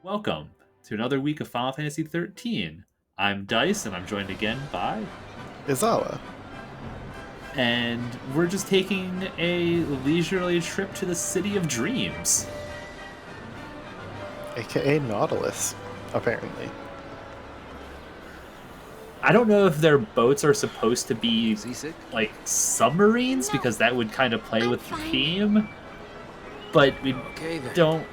Welcome to another week of Final Fantasy XIII. I'm Dice, and I'm joined again by... Izawa. And we're just taking a leisurely trip to the City of Dreams. AKA Nautilus, apparently. I don't know if their boats are supposed to be, Seasick? like, submarines, because that would kind of play with the theme. But we don't...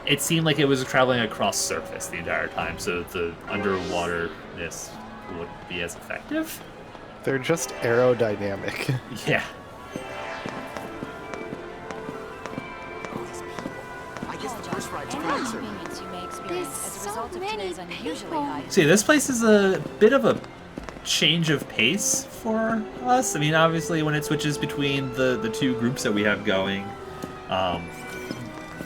It seemed like it was traveling across surface the entire time, so the underwaterness wouldn't be as effective. They're just aerodynamic. Yeah. I guess the first ride's closer. See, this place is a bit of a change of pace for us. I mean, obviously, when it switches between the two groups that we have going,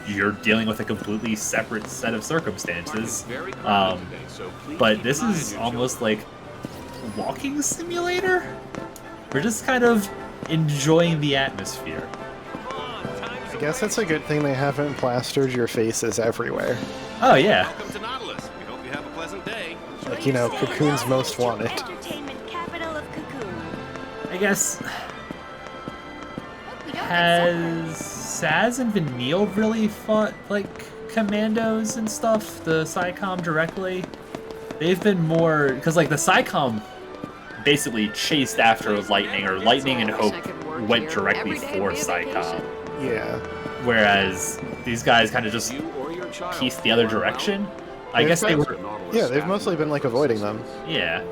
you're dealing with a completely separate set of circumstances. But this is almost like a walking simulator. We're just kind of enjoying the atmosphere. I guess it's a good thing they haven't plastered your faces everywhere. Oh, yeah. Welcome to Nautilus. We hope you have a pleasant day. Like, you know, Cocoon's most wanted. Entertainment capital of Cocoon. I guess... Has Saz and Vanille really fought, like, commandos and stuff? The SciComm directly? They've been more... Because, like, the SciComm basically chased after Lightning, or Lightning and Hope went directly for SciComm. Yeah. Whereas these guys kind of just pieced the other direction. I guess they were... Yeah, they've mostly been, like, avoiding them. Yeah.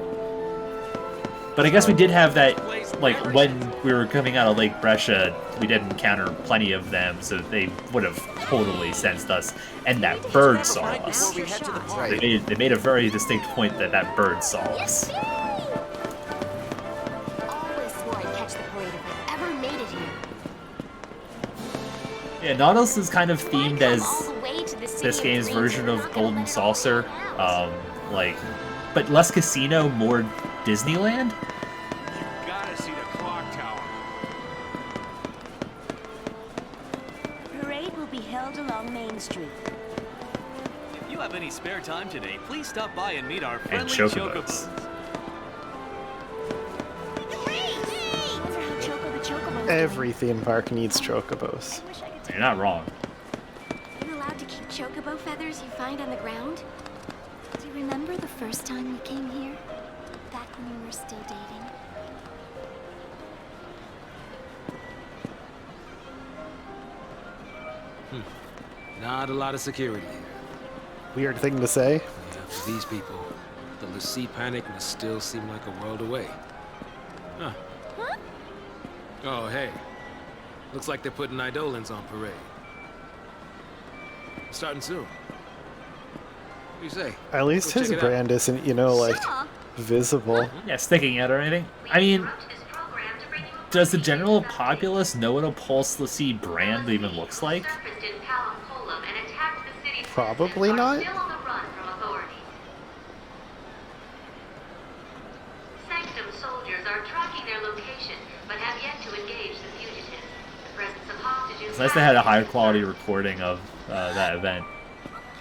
But I guess we did have that, like, when we were coming out of Lake Brescia, we did encounter plenty of them, so they would have totally sensed us, and that bird saw us. They made a very distinct point that that bird saw us. Always swore I'd catch the parade if I ever made it here. Yeah, Nautilus is kind of themed as this game's version of Golden Saucer, but less casino, more Disneyland. You gotta see the clock tower. Parade will be held along Main Street. If you have any spare time today, please stop by and meet our And friendly chocobos. Every theme park needs chocobos. You're not wrong. Are you allowed to keep chocobo feathers you find on the ground? Do you remember the first time you came here? Back when you were still dating? Not a lot of security here. Weird thing to say. Yeah, for these people, the Lassie panic must still seem like a world away. Huh. Oh, hey. Looks like they're putting Eidolons on parade. Starting soon. What do you say? At least Go his check it out. brand isn't, you know, like, visible. Yeah, sticking out or anything. I mean, does the general populace know what a Pulse Lassie brand even looks like? Probably not. Sanctum soldiers are tracking their location, but have yet to engage the fugitives. The presence of hostages. It's nice they had a higher quality recording of that event.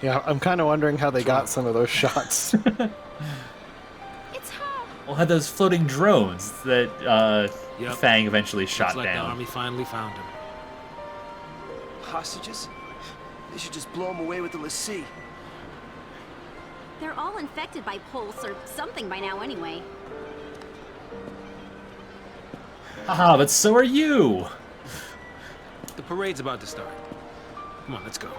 Yeah, I'm kind of wondering how they got some of those shots. It's her! We'll have those floating drones that Yep. Fang eventually shot Looks like the down. army finally found him. Hostages? They should just blow them away with the Lassie. They're all infected by Pulse or something by now anyway. Haha, but so are you! The parade's about to start. Come on, let's go.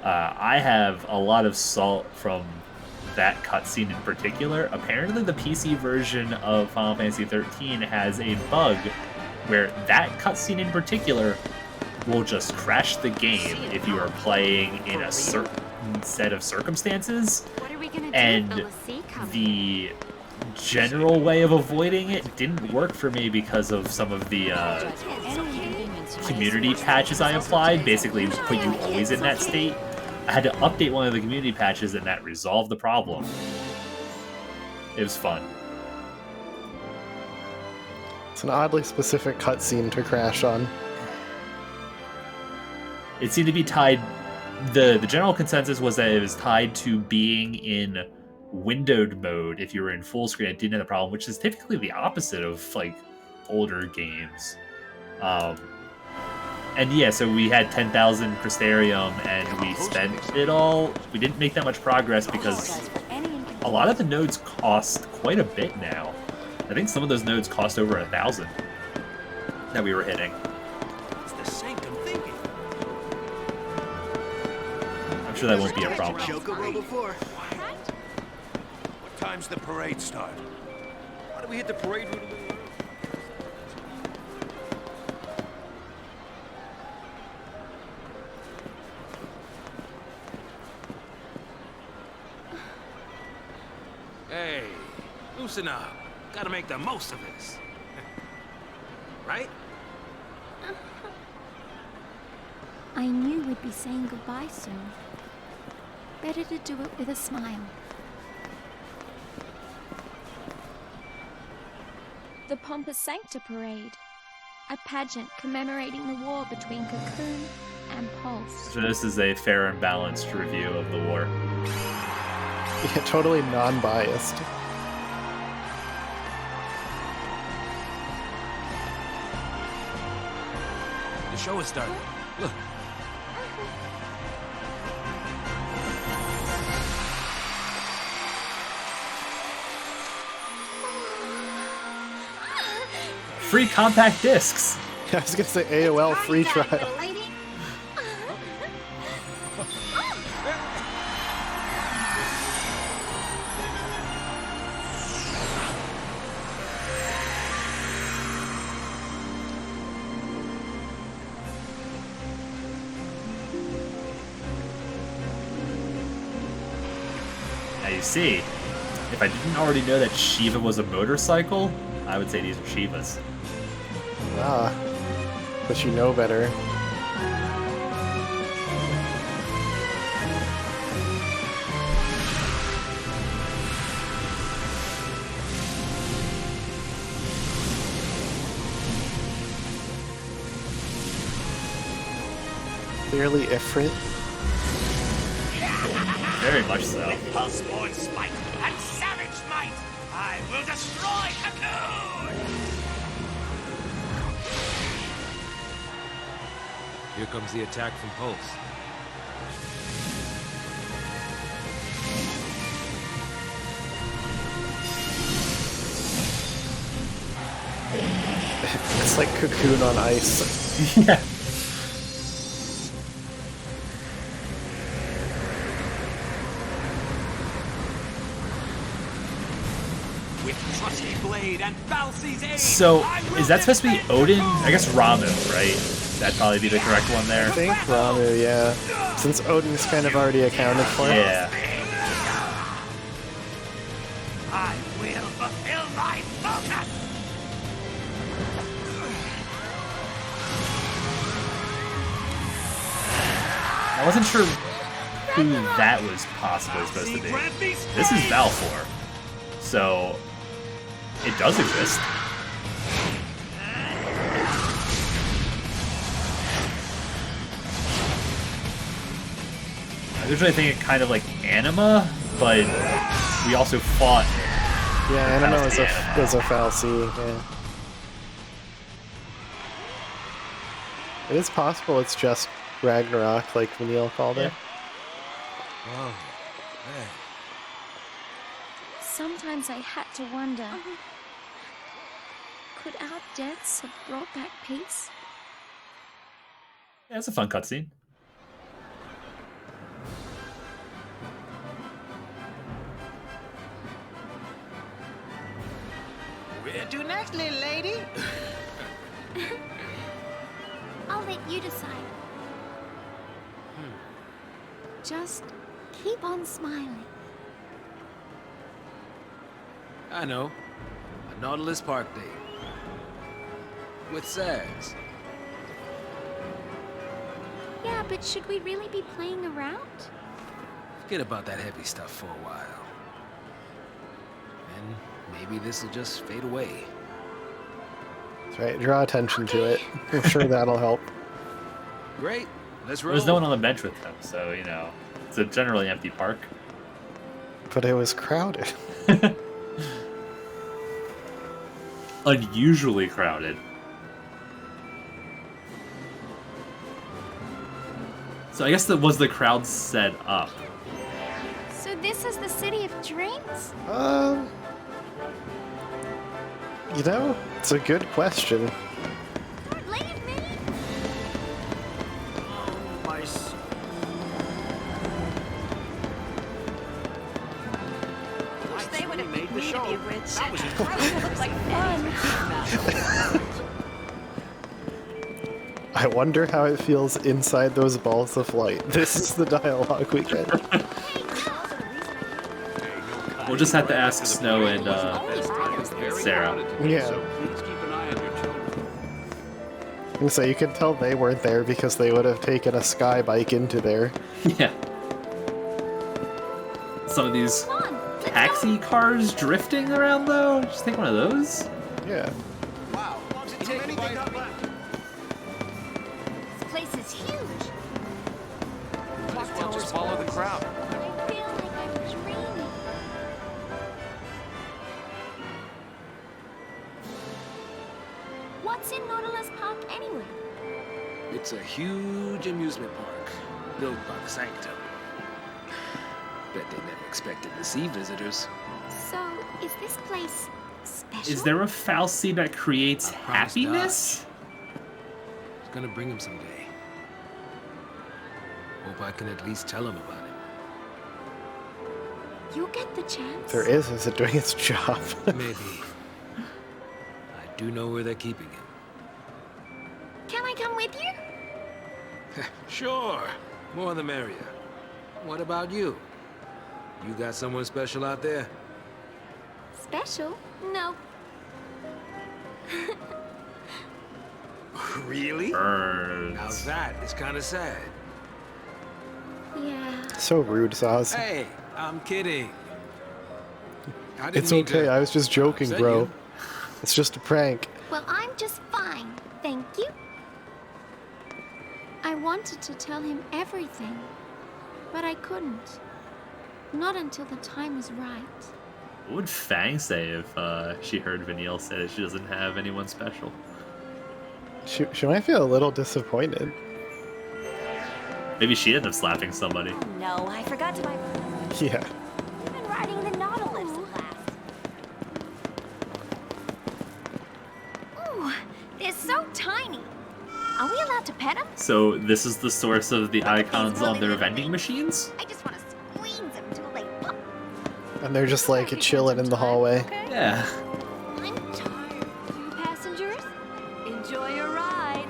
I have a lot of salt from that cutscene in particular. Apparently the PC version of Final Fantasy XIII has a bug where that cutscene in particular will just crash the game if you are playing in a certain set of circumstances. What are we gonna do And if the Lassie comes? the general way of avoiding it didn't work for me because of some of the community patches I applied. Basically put you always in that state. I had to update one of the community patches and that resolved the problem. It was fun. It's an oddly specific cutscene to crash on. It seemed to be tied. The general consensus was that it was tied to being in windowed mode. If you were in full screen, it didn't have the problem, which is typically the opposite of like older games. And yeah, so we had 10,000 Crystarium, and we spent it all. We didn't make that much progress because a lot of the nodes cost quite a bit now. I think some of those nodes cost over 1,000 that we were hitting. It's the sanctum thinking. I'm sure that won't be a problem. Chocobo before. What time's the parade start? Why do we hit the parade route a little early? Hey, loosen up. Gotta make the most of this. Right? I knew we'd be saying goodbye soon. Better to do it with a smile. The Pompous Sancta Parade, a pageant commemorating the war between Cocoon and Pulse. So this is a fair and balanced review of the war. Yeah, totally non-biased. The show is starting. Look. Free compact discs! I was gonna say AOL free trial. Now you see, if I didn't already know that Shiva was a motorcycle, I would say these are Shivas. Ah, but you know better. Clearly Ifrit. Very much so. Pulse-born spite and savage might, I will destroy Cocoon! Here comes the attack from Pulse. It's like Cocoon on ice. Yeah. With trusty blade and Balsi's aid, So, I will is that supposed to be defend Odin? Cocoon! I guess Ramu, right? That'd probably be the correct one there. I think Ramu, yeah. Since Odin's kind of already accounted for. Yeah. I will fulfill my focus! I wasn't sure who that was possibly supposed to be. This is Balfour. So, it does exist. I was originally thinking kind of like Anima, but we also fought. Yeah, Anima was a fal'Cie, yeah. It is possible it's just Ragnarok, like Neil called it. Oh, man. Sometimes I had to wonder, could our deaths have brought back peace? Yeah, it's a fun cutscene. Where to next, little lady? I'll let you decide. Just keep on smiling. I know. A Nautilus Park Day. With Saz. Yeah, but should we really be playing around? Forget about that heavy stuff for a while. And maybe this'll just fade away. That's right, draw attention to it. I'm sure that'll help. Great. Let's roll. There's no one on the bench with them, so, you know, it's a generally empty park. But it was crowded. Unusually crowded. So I guess that was the crowd set up. So this is the City of Dreams? You know, it's a good question. Don't leave me! Wish they would have made the show. That was Looks like fun. I wonder how it feels inside those balls of light. This is the dialogue we get. We'll just have to ask Snow and Sarah. Yeah. And so you can tell they weren't there because they would have taken a sky bike into there. Yeah. Some of these taxi cars drifting around, though. Just take one of those. Yeah. Wow. Is there anything not left? This place is huge. Might as well just follow the crowd. I feel like I'm dreaming. What's in Nautilus Park anyway? It's a huge amusement park built by the Sanctum. Bet they never expected to see visitors. So, is this place special? Is there a fallacy that creates I promised happiness? It's gonna bring him someday. Hope I can at least tell him about it. You get the chance? There is it doing its job? Maybe. I do know where they're keeping him. Can I come with you? Sure. More the merrier. What about you? You got someone special out there? Special? No. Really? Now Burns. that is kind of sad. Yeah. So rude, Zaz. Hey, I'm kidding. I didn't It's mean okay, to I was just joking, upset bro. you. It's just a prank. Well, I'm just fine. Thank you. I wanted to tell him everything, but I couldn't. Not until the time was right. What would Fang say if she heard Vanille say that she doesn't have anyone special? She might feel a little disappointed. Maybe she ended up slapping somebody. No, I forgot to buy. Yeah. I've been riding the Nautilus last. Ooh, they're so tiny. Are we allowed to pet them? So this is the source of the icons on their vending machines? I just want to squeeze them till they pop. And they're just like chilling in the hallway. Yeah. I'm tired. You passengers, enjoy your ride.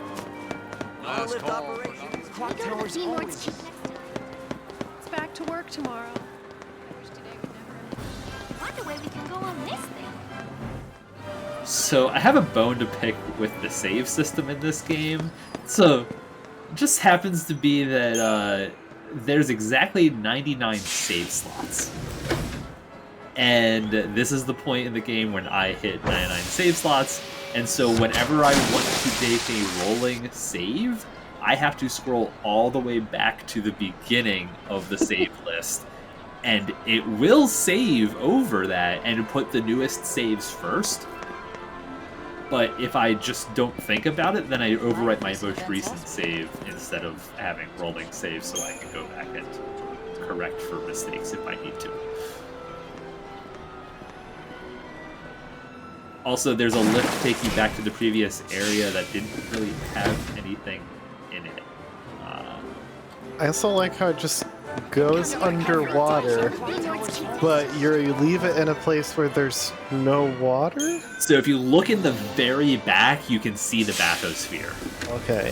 Monolith operations. Clock Can we go to the towers theme where always. it's cheap next time? It's back to work tomorrow. Wonder where we can go on this thing. So I have a bone to pick with the save system in this game. So it just happens to be that there's exactly 99 save slots. And this is the point in the game when I hit 99 save slots. And so whenever I want to take a rolling save, I have to scroll all the way back to the beginning of the save list. And it will save over that and put the newest saves first. But if I just don't think about it, then I overwrite my most recent save instead of having rolling saves so I can go back and correct for mistakes if I need to. Also, there's a lift to take you back to the previous area that didn't really have anything in it. I also like how it just goes underwater, but you leave it in a place where there's no water? So if you look in the very back, you can see the bathysphere. Okay.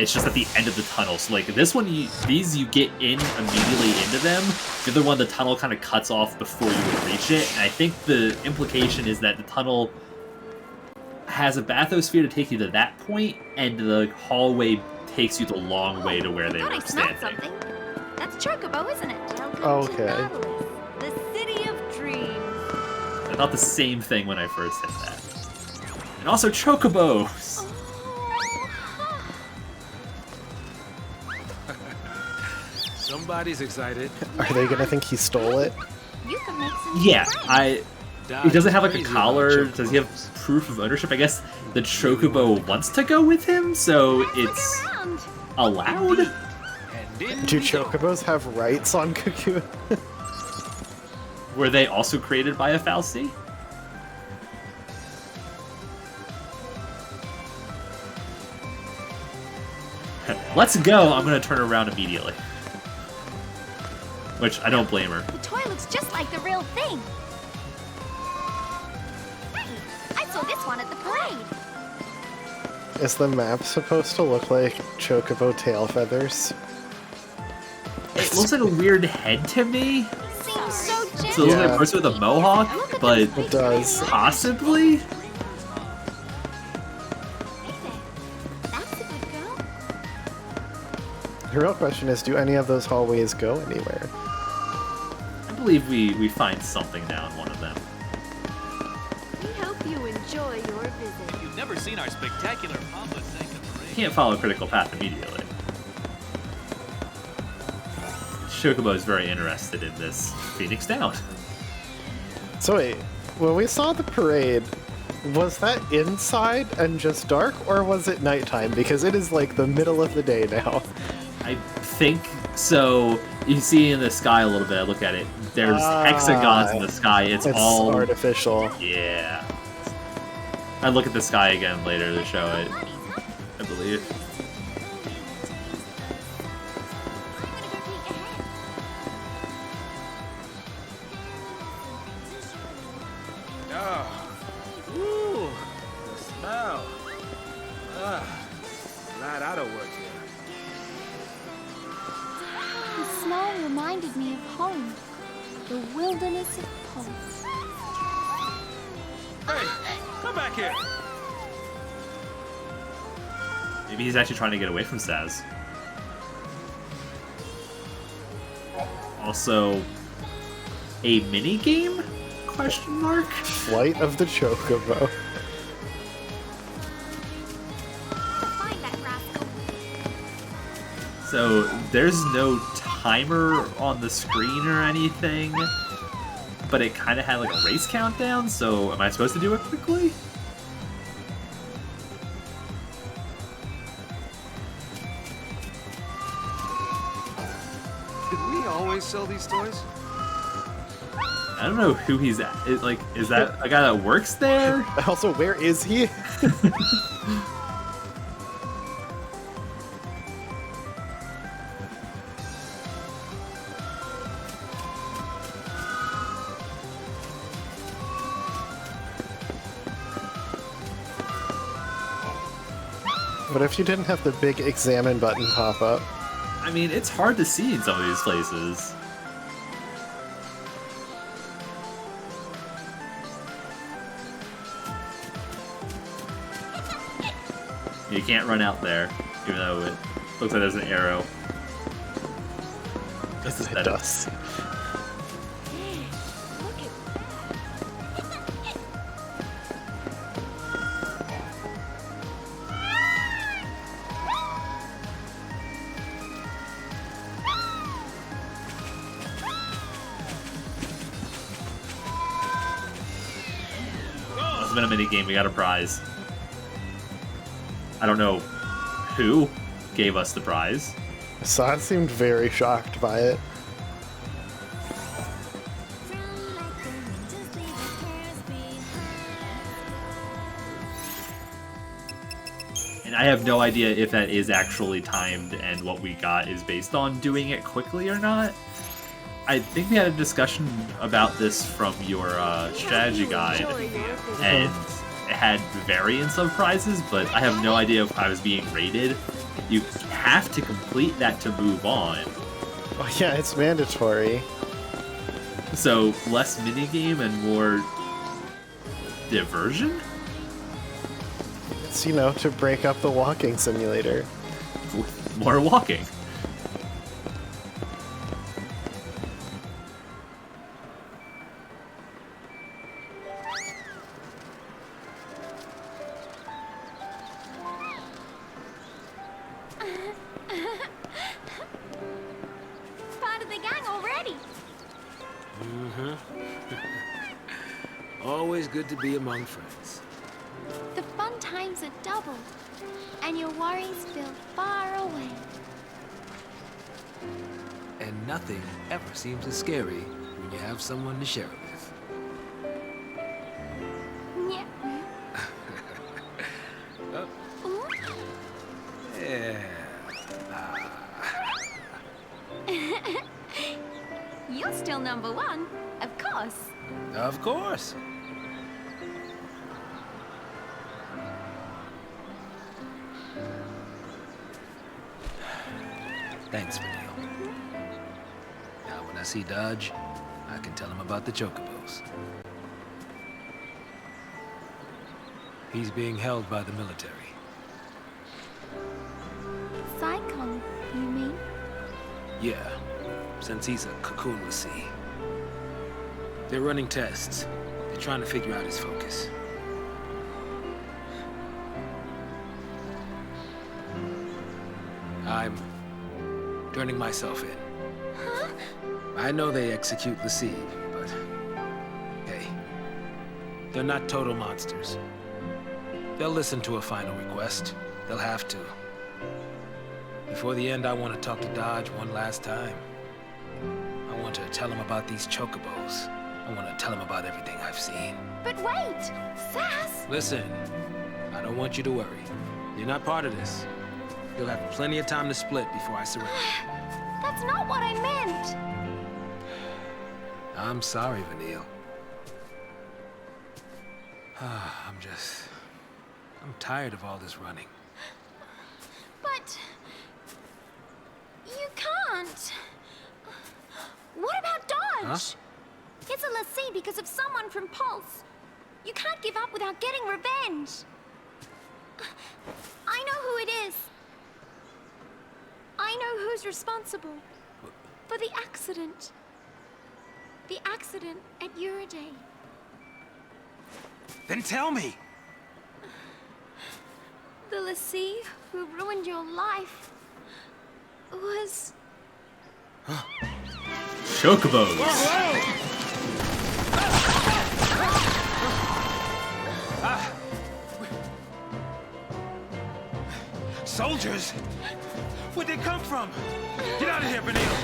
It's just at the end of the tunnel. So like this one, these you get in immediately into them. The other one, the tunnel kind of cuts off before you would reach it. And I think the implication is that the tunnel has a bathysphere to take you to that point, and the hallway takes you the long way to where they I were thought I smelled standing. something. That's Chocobo, isn't it? Okay. Nautilus, the city of dreams. I thought the same thing when I first hit that. And also chocobos! Somebody's excited. Are they gonna think he stole it? You can make some Yeah, friends. he doesn't have like a Crazy about collar. chocobos. Does he have proof of ownership? I guess the chocobo wants to go with him, so it's Around. allowed? And in Do we go. chocobos have rights on Cocoon? Were they also created by a Falsi? Let's go! I'm gonna turn around immediately. Which, I don't blame her. The toy looks just like the real thing. Hey, I saw this one at the parade. Is the map supposed to look like chocobo tail feathers? It looks like a weird head to me. Seems so gentle. So it looks like Yeah. a person with a mohawk, but It does. possibly? Hey there. That's a good girl. The real question is, do any of those hallways go anywhere? I believe we find something now in one of them. We hope you enjoy your visit. If you've never seen our spectacular Pampa Sancta parade, Can't follow critical path immediately. Chocobo is very interested in this Phoenix Down. So wait, when we saw the parade, was that inside and just dark, or was it nighttime? Because it is like the middle of the day now. I think so. You see in the sky a little bit. I look at it. There's hexagons in the sky. It's all artificial. Yeah. I look at the sky again later to show it. I believe. Oh. Ooh, the smell. Glad I don't work here. The smell reminded me of home. The wilderness of Pulse. Hey, come back here. Maybe he's actually trying to get away from Saz. Also, a mini game? Question mark. Flight of the Chocobo. Find that rascal. So there's no timer on the screen or anything, but it kind of had like a race countdown. So am I supposed to do it quickly? Did we always sell these toys? I don't know who he's at. Like, is that a guy that works there? Also, where is he? What if you didn't have the big examine button pop up? I mean, it's hard to see in some of these places. You can't run out there, even though it looks like there's an arrow. Just It aesthetic. does. Look at Must have been a mini game. We got a prize. I don't know who gave us the prize. Saad seemed very shocked by it. And I have no idea if that is actually timed and what we got is based on doing it quickly or not. I think we had a discussion about this from your strategy guide, and it had variants of prizes, but I have no idea if I was being rated. You have to complete that to move on. Oh yeah, it's mandatory. So less minigame and more diversion? It's, you know, to break up the walking simulator. More walking. Always good to be among friends. The fun times are doubled, and your worries feel far away. And nothing ever seems as scary when you have someone to share it with. Yeah. Oh. Yeah. You're still number one, of course. Of course. Thanks, Vanille. Now, when I see Dodge, I can tell him about the chocobos. He's being held by the military. Psychon, you mean? Yeah, since he's a cocoon Lassie. They're running tests. They're trying to figure out his focus. I'm turning myself in. Huh? I know they execute Lassie, but hey, they're not total monsters. They'll listen to a final request. They'll have to. Before the end, I want to talk to Dodge one last time. I want to tell him about these chocobos. I want to tell him about everything I've seen. But wait! Sass! Listen, I don't want you to worry. You're not part of this. You'll have plenty of time to split before I surrender. That's not what I meant! I'm sorry, Vanille. I'm tired of all this running. But... you can't. What about Dodge? Huh? It's a Lassie because of someone from Pulse. You can't give up without getting revenge. I know who it is. I know who's responsible for the accident. The accident at Uriday. Then tell me! The Lassie who ruined your life was... Chocobos! Soldiers? Where'd they come from? Get out of here, Vanille!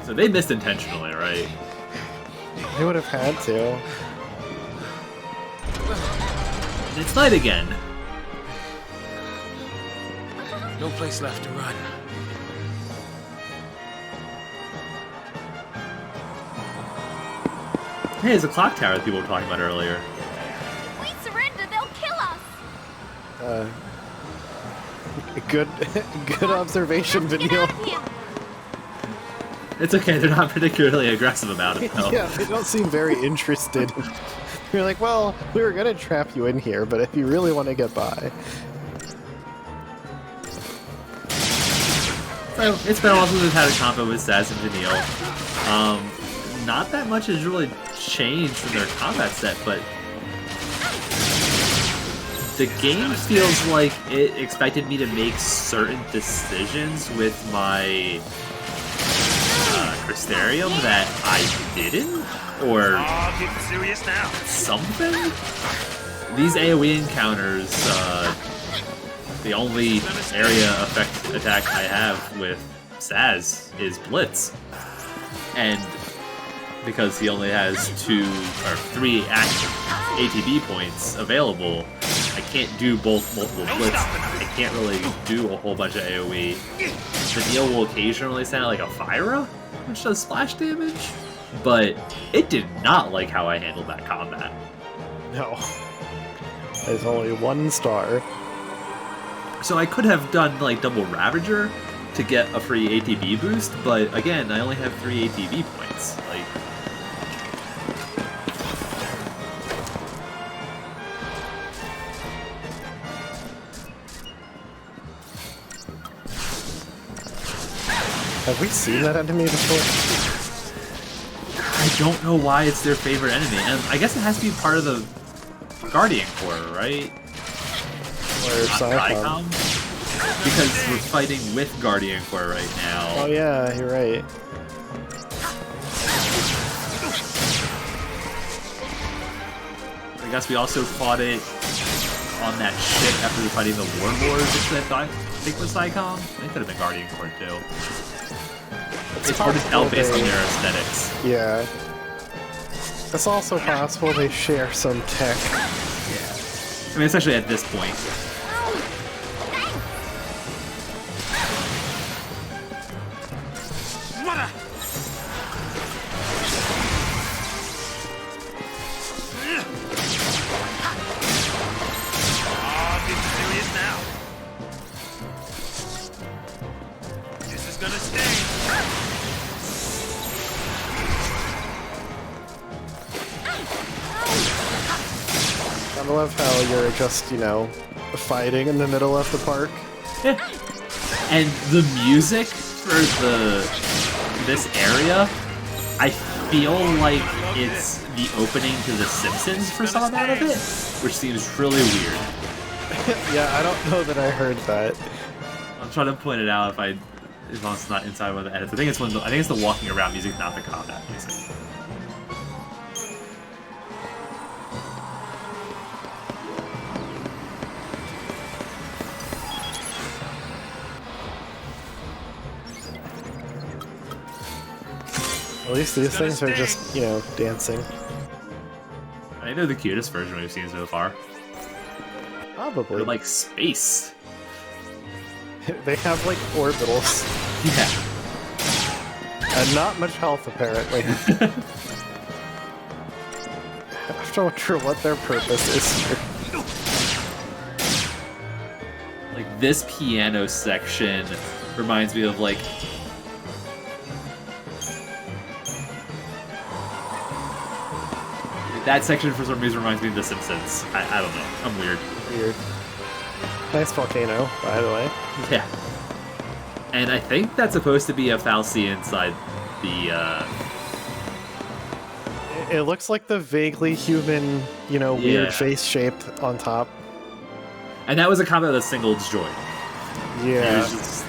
So they missed intentionally, right? They would have had to. It's night again. No place left to run. Hey, there's a clock tower that people were talking about earlier. If we surrender, they'll kill us! Good observation, Vanille. It's okay, they're not particularly aggressive about it, though. Yeah, they don't seem very interested. You're like, well, we were gonna trap you in here, but if you really want to get by... So, it's been a while since we've had a combo with Saz and Vanille. Not that much has really changed in their combat set, but the game feels like it expected me to make certain decisions with my Crystarium that I didn't, or getting serious now. something? These AoE encounters, the only area effect attack I have with Saz is Blitz. And because he only has 3 active ATB points available, I can't do multiple Blitz. I can't really do a whole bunch of AoE. Vanille will occasionally sound like a Fyra, which does splash damage, but it did not like how I handled that combat. No. There's only 1 star. So I could have done like double Ravager to get a free ATB boost, but again, I only have 3 ATB points. Like, have we seen that enemy before? I don't know why it's their favorite enemy, and I guess it has to be part of the Guardian Corps, right? Or Psychon. Because we're fighting with Guardian Core right now. Oh yeah, you're right. I guess we also fought it on that ship after fighting the Warlords, which I think was Psycom. It could have been Guardian Core too. It's hard to tell based on their aesthetics. Yeah. It's also possible they share some tech. Yeah. I mean, especially at this point. I love how you're just, you know, fighting in the middle of the park. Yeah. And the music for this area, I feel like it's the opening to The Simpsons for some amount of it, which seems really weird. Yeah, I don't know that I heard that. I'm trying to point it out as long as it's not inside one of the edits. I think it's the walking around music, not the combat music. At least these things are just, you know, dancing. I know the cutest version we've seen so far. Probably. They're like space. They have like orbitals. Yeah. And not much health, apparently. I have to wonder what their purpose is here. Like, this piano section reminds me of, like... That section, for some reason, reminds me of The Simpsons. I don't know. I'm weird. Weird. Nice volcano, by the way. Yeah. And I think that's supposed to be a Fal'Cie inside the, It looks like the vaguely human, you know, weird face shape on top. And that was a combat that singled Joy. Yeah. It was just...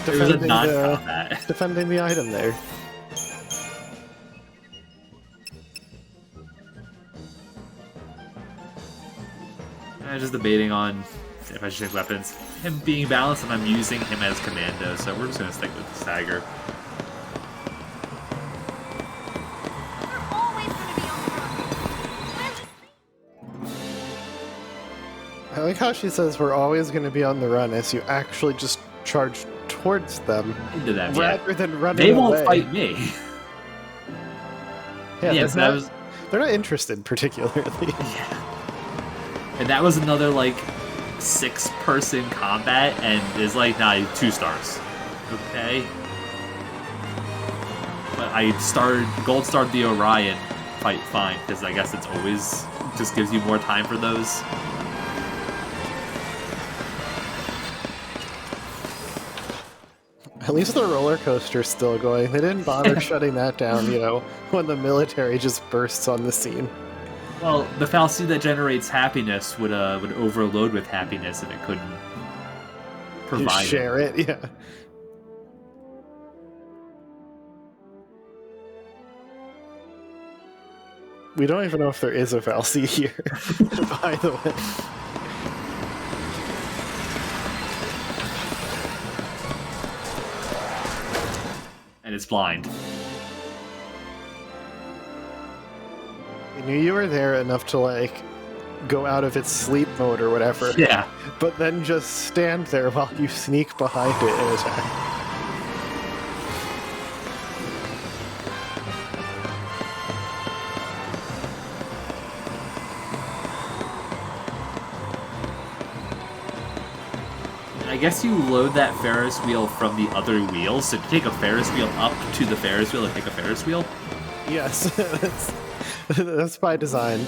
it was a non-combat. Defending the item there. I'm just debating on if I should take weapons. Him being balanced, and I'm using him as commando, so we're just going to stick with the stagger. I like how she says we're always going to be on the run as you actually just charge towards them. Into them, rather than running They away. won't fight me. Yeah, so they're not interested particularly. Yeah. And that was another, like, 6-person combat, and is like, nah, 2 stars. Okay. But I gold starred the Orion fight fine, because I guess it's always just gives you more time for those. At least the roller coaster's still going. They didn't bother shutting that down, you know, when the military just bursts on the scene. Well, the Fal'Cie that generates happiness would overload with happiness if it couldn't provide You share it, yeah. We don't even know if there is a Fal'Cie here, by the way. And it's blind. I knew you were there enough to, like, go out of its sleep mode or whatever. Yeah. But then just stand there while you sneak behind it and attack. I guess you load that Ferris wheel from the other wheel, so to take a Ferris wheel up to the Ferris wheel and take a Ferris wheel? Yes, that's by design.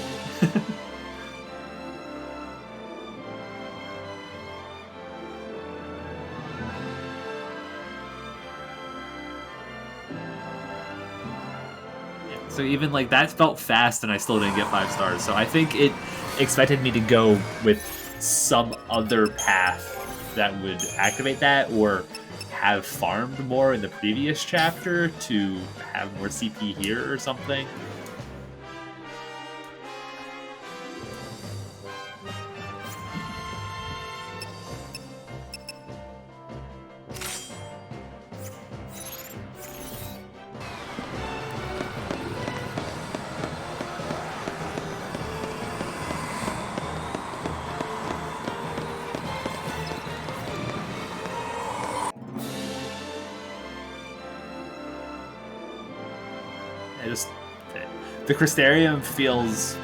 So even like that felt fast and I still didn't get 5 stars. So I think it expected me to go with some other path that would activate that, or have farmed more in the previous chapter to have more CP here or something. The Crystarium feels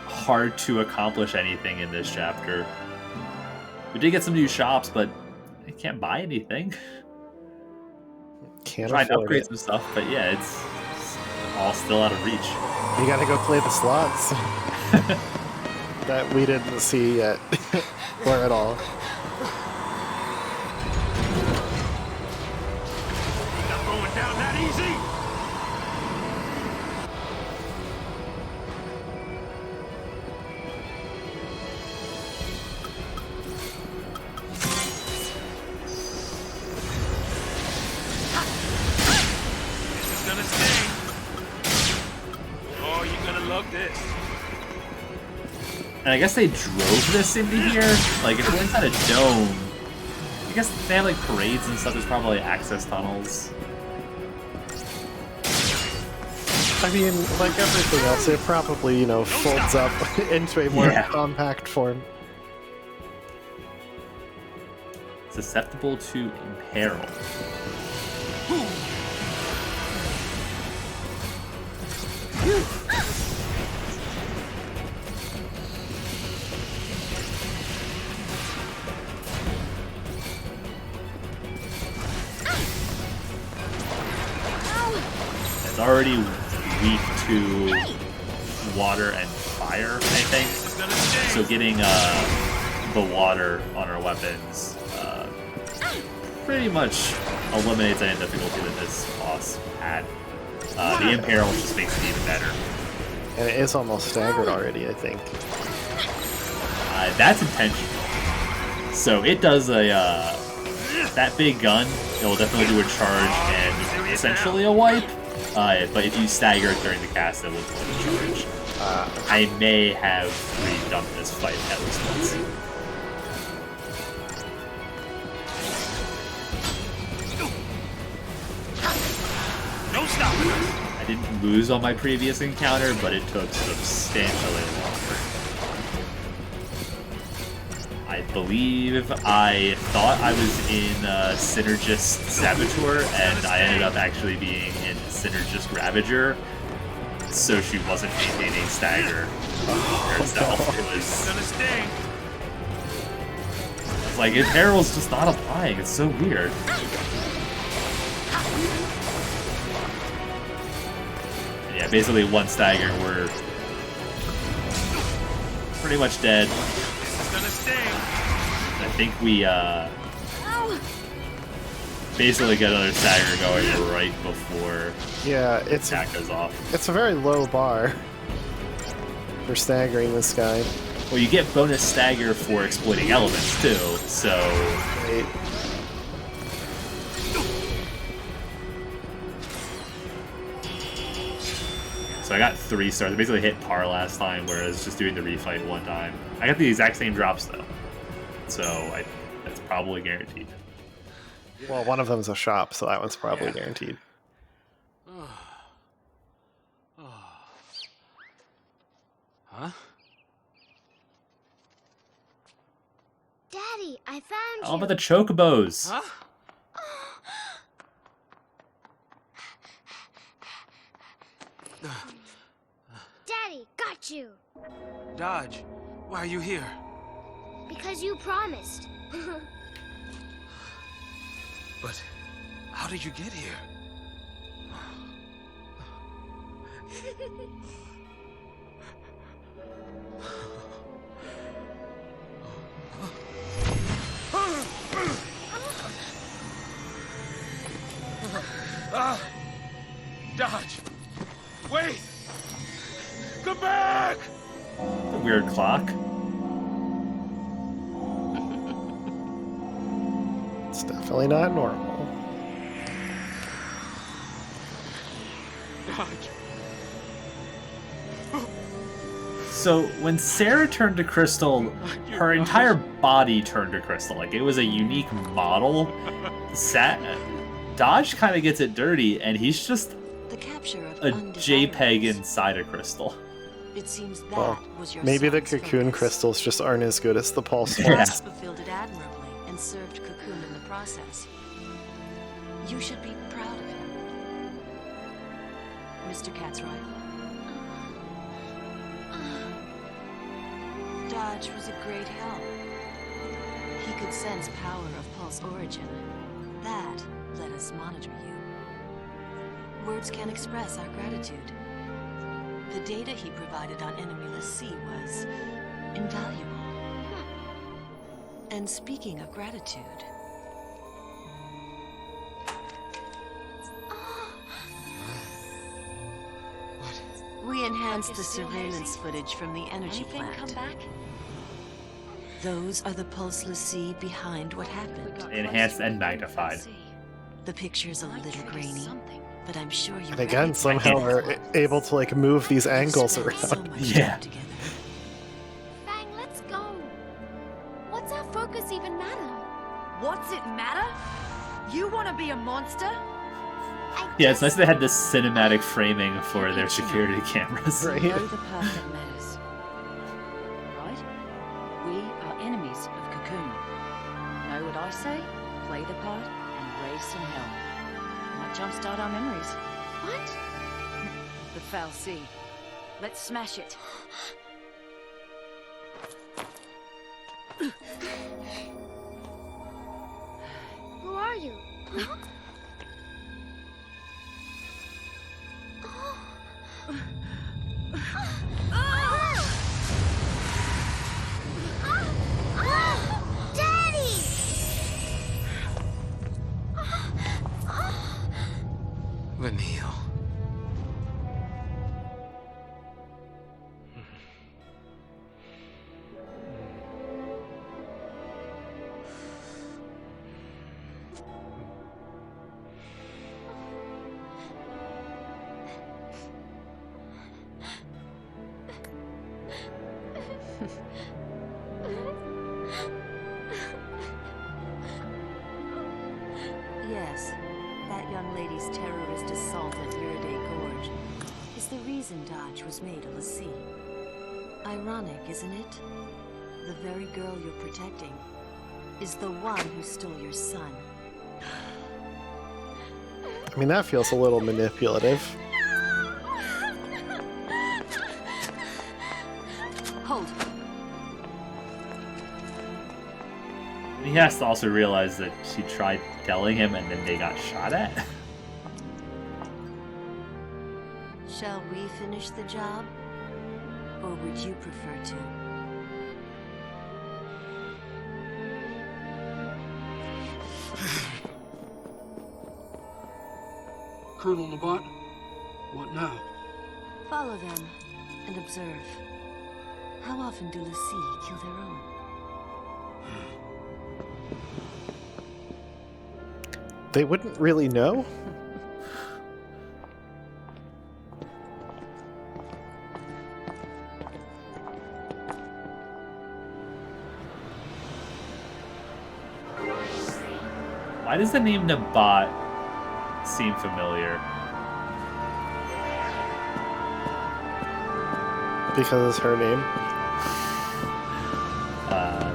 hard to accomplish anything in this chapter. We did get some new shops, but I can't buy anything. Can't Try to afford upgrade it. some stuff, but yeah, it's all still out of reach. You gotta go play the slots. That we didn't see yet. Or at all. Not going down that easy. And I guess they drove this into here. Like, if we're inside a dome, I guess they have like parades and stuff. There's probably access tunnels. I mean, like everything else, it probably, you know, folds up into a more compact form. Susceptible to imperil. It's already weak to water and fire, I think. So getting the water on our weapons pretty much eliminates any difficulty that this boss had. The imperil just makes it even better. And it is almost staggered already, I think. That's intentional. So it does a that big gun. It will definitely do a charge and essentially a wipe. But if you stagger it during the cast, it will fully charge. I may have redone this fight at least once. No stopping us. I didn't lose on my previous encounter, but it took substantially longer. I believe I thought I was in Synergist Saboteur, and I ended up actually being in Synergist Ravager, so she wasn't maintaining stagger herself. It was like, Imperil's just not applying, it's so weird. And yeah, basically one stagger, we're pretty much dead. I think we basically get another stagger going right before attack goes off. It's a very low bar for staggering this guy. Well, you get bonus stagger for exploiting elements too, so Right. So I got 3 stars. I basically hit par last time, whereas just doing the refight one time. I got the exact same drops though, so that's probably guaranteed. Well, one of them's a shop, so that one's probably guaranteed. Huh? Daddy, I found How you. about the chocobos? Huh? Daddy, got you. Dodge, why are you here? Because you promised. But how did you get here? Dodge! Wait! Come back! The weird clock. definitely not normal. So when Sarah turned to crystal, her entire body turned to crystal. Like, it was a unique model. Dodge kind of gets it dirty, and he's just The capture of a undesirables. JPEG inside a crystal. It seems that Well, was your maybe the son's cocoon focus. crystals just aren't as good as the pulse The ones. Wasp fulfilled it admirably and served Cocoon in the process. You should be proud of him. Mr. Catsroy. Dodge was a great help. He could sense power of pulse origin. That let us monitor you. Words can't express our gratitude. The data he provided on enemyless sea was invaluable. And speaking of gratitude, we enhanced the surveillance footage from the energy plant. Come back? Those are the pulseless sea behind what happened. Enhanced and magnified. The picture's a little grainy, but I'm sure you. And again, somehow we're able to like move these angles around. Yeah. Fang, let's go. What's our focus even matter? What's it matter? You want to be a monster? Yeah, it's nice they had this cinematic framing for their security cameras. Right. Know the path that matters. Right? We are enemies of Cocoon. Know what I say? Play the part and raise some hell. Might jumpstart our memories. What? The Foul Sea. Let's smash it. Who are you? Huh? Daddy! Let me heal. Yes, that young lady's terrorist assault at Iriday Gorge is the reason Dodge was made a Lassie. Ironic, isn't it? The very girl you're protecting is the one who stole your son. I mean, that feels a little manipulative. Hold. He has to also realize that she tried telling him and then they got shot at. Shall we finish the job? Or would you prefer to? Colonel Nabat, what now? Follow them and observe. How often do Lassie kill their own? They wouldn't really know? Why does the name Nabat seem familiar? Because it's her name.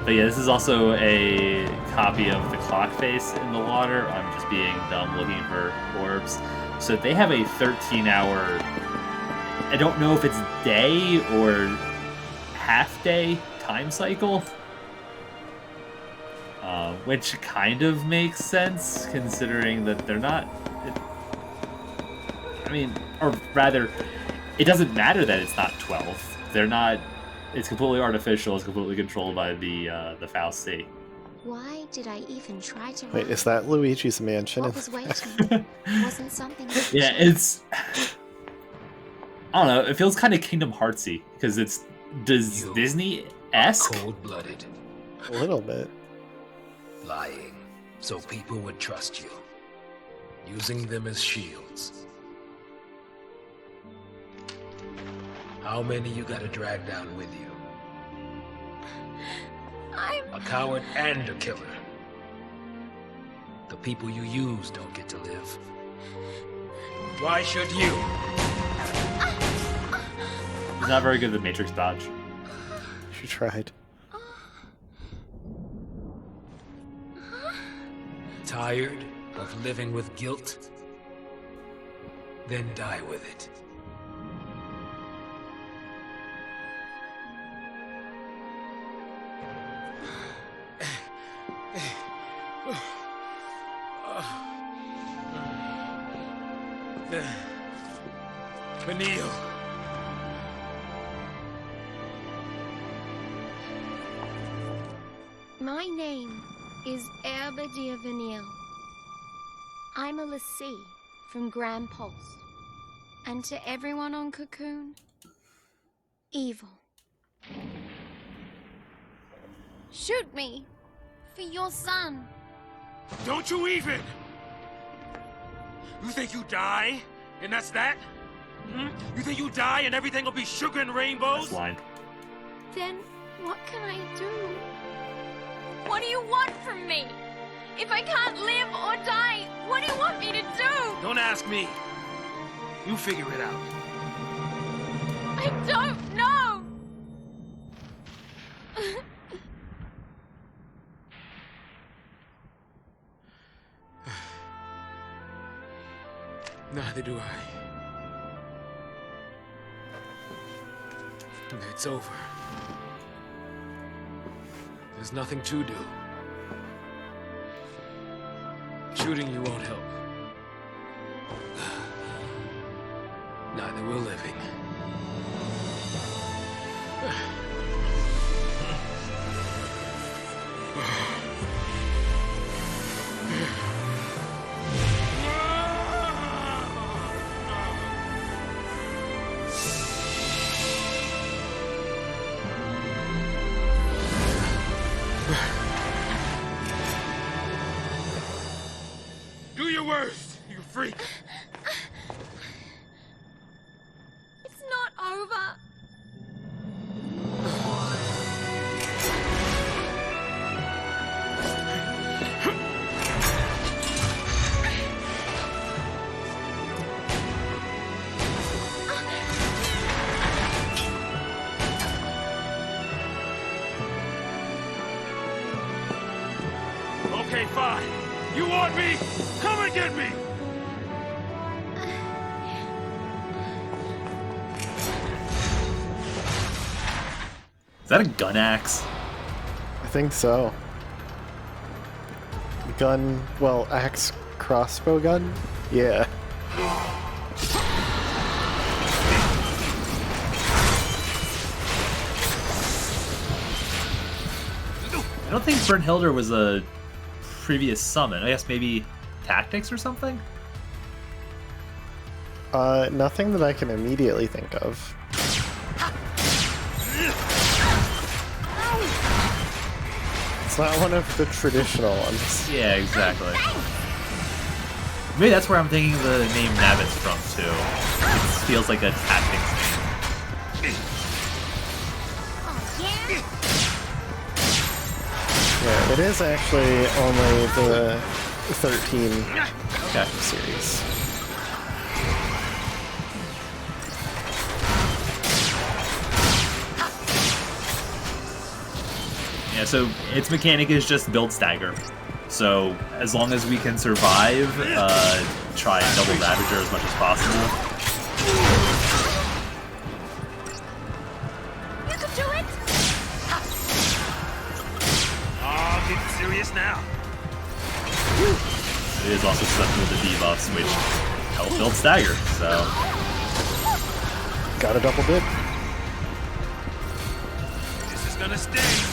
But yeah, this is also a copy of the clock face in the water. I'm just being dumb looking for orbs. So they have a 13-hour... I don't know if it's day or half-day time cycle. Which kind of makes sense, considering that they're not... I mean, or rather, it doesn't matter that it's not 12. They're not... It's completely artificial. It's completely controlled by the Foul Sea. Why did I even try to Wait, run? is that Luigi's mansion? What was waiting? Wasn't something... Yeah, it's... I don't know. It feels kind of Kingdom Heartsy because it's Disney-esque. Cold-blooded. A little bit. Lying. so people would trust you, using them as shields. How many you gotta drag down with you? A coward and a killer. The people you use don't get to live. Why should you? He's not very good with Matrix dodge. She tried. Tired of living with guilt? Then die with it. Vanille. My name is Herbe de Vanille. I'm a lassie from Grand Pulse. And to everyone on Cocoon, evil. Shoot me for your son. Don't you even! You think you die, and that's that? Hmm? You think you die and everything will be sugar and rainbows? Line. Then what can I do? What do you want from me? If I can't live or die, what do you want me to do? Don't ask me. You figure it out. I don't know! Neither do I. It's over. There's nothing to do. Shooting you won't help. Neither will living. Do your worst, you freak! It's not over. Okay, fine. You want me? Come and get me! Is that a gun axe? I think so. Gun, well, axe crossbow gun? Yeah. I don't think Brynhildr was a previous summon. I guess maybe tactics or something? Nothing that I can immediately think of. It's not one of the traditional ones. Yeah, exactly. Maybe that's where I'm thinking the name Nabbit's from, too. It feels like a tactics name. Yeah, it is actually only the 13 Okay. series. Yeah, so its mechanic is just build stagger. So as long as we can survive, try and double Ravager as much as possible. You can do it! Oh, getting serious now. It is also susceptible to debuffs, which help build stagger, so... Got a double dip. This is gonna sting.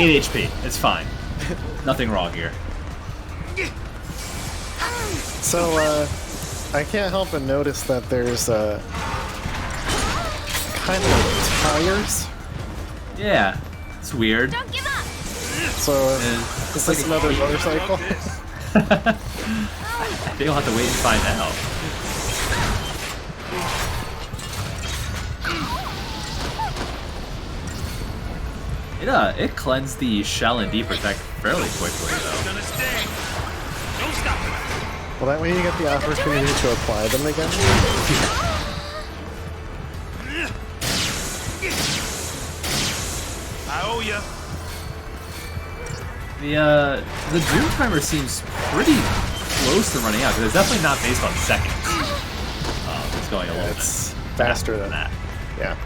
8 HP. It's fine. Nothing wrong here. So, I can't help but notice that there's, kind of tires. Yeah, it's weird. Don't give up! So, is this another motorcycle? I think I'll have to wait and find out. It cleansed the shell and protect fairly quickly, though. Well, that way you get the opportunity to apply them again. I owe ya. The Doom timer seems pretty close to running out, because it's definitely not based on seconds. It's going a little bit faster than that. Yeah.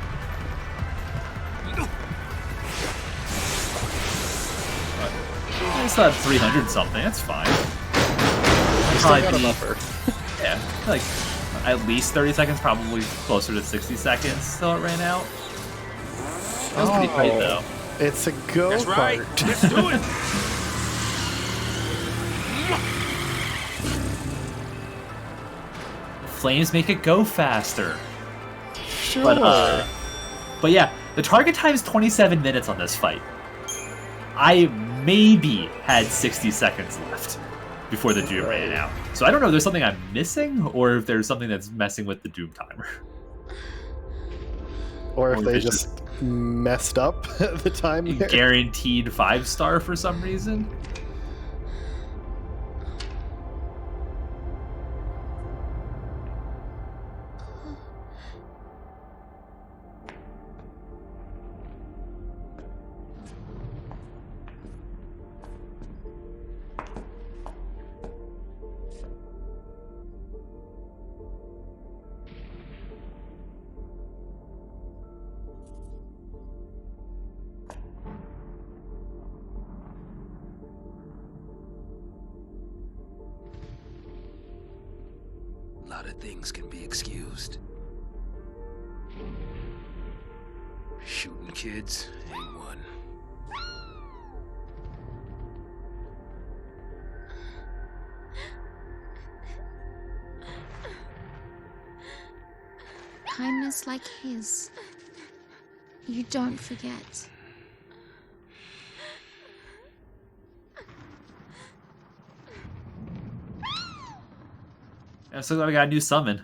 I still have 300 something. That's fine. Still got a buffer. Yeah, like at least 30 seconds, probably closer to 60 seconds till it ran out. That was pretty tight, though. It's a go-kart. That's right. Let's do it. Flames make it go faster. Sure. But yeah, the target time is 27 minutes on this fight. I maybe had 60 seconds left before the Doom ran out. So I don't know if there's something I'm missing, or if there's something that's messing with the Doom timer. Or if they just messed up the time there. Guaranteed 5-star for some reason. A lot of things can be excused. Shooting kids ain't one. Kindness like his, you don't forget. I'm so glad we got a new summon.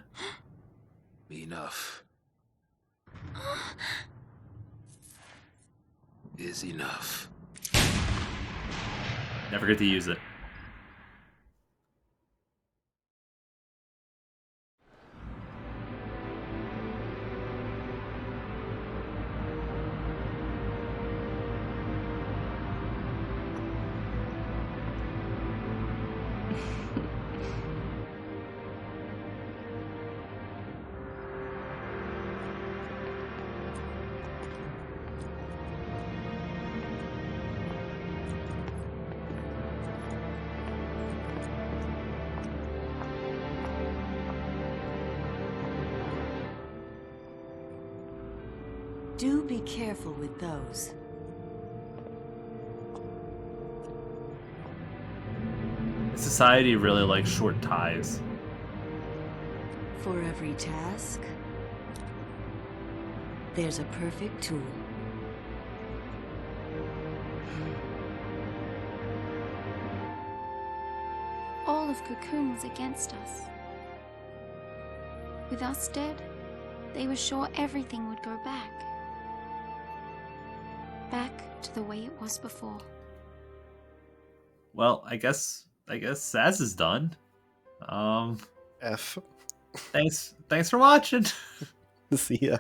Enough. Is enough. Never get to use it. Do be careful with those. Society really likes short ties. For every task, there's a perfect tool. All of Cocoon was against us. With us dead, they were sure everything would go back. Back to the way it was before. Well, I guess Saz is done. F. Thanks for watching. See ya.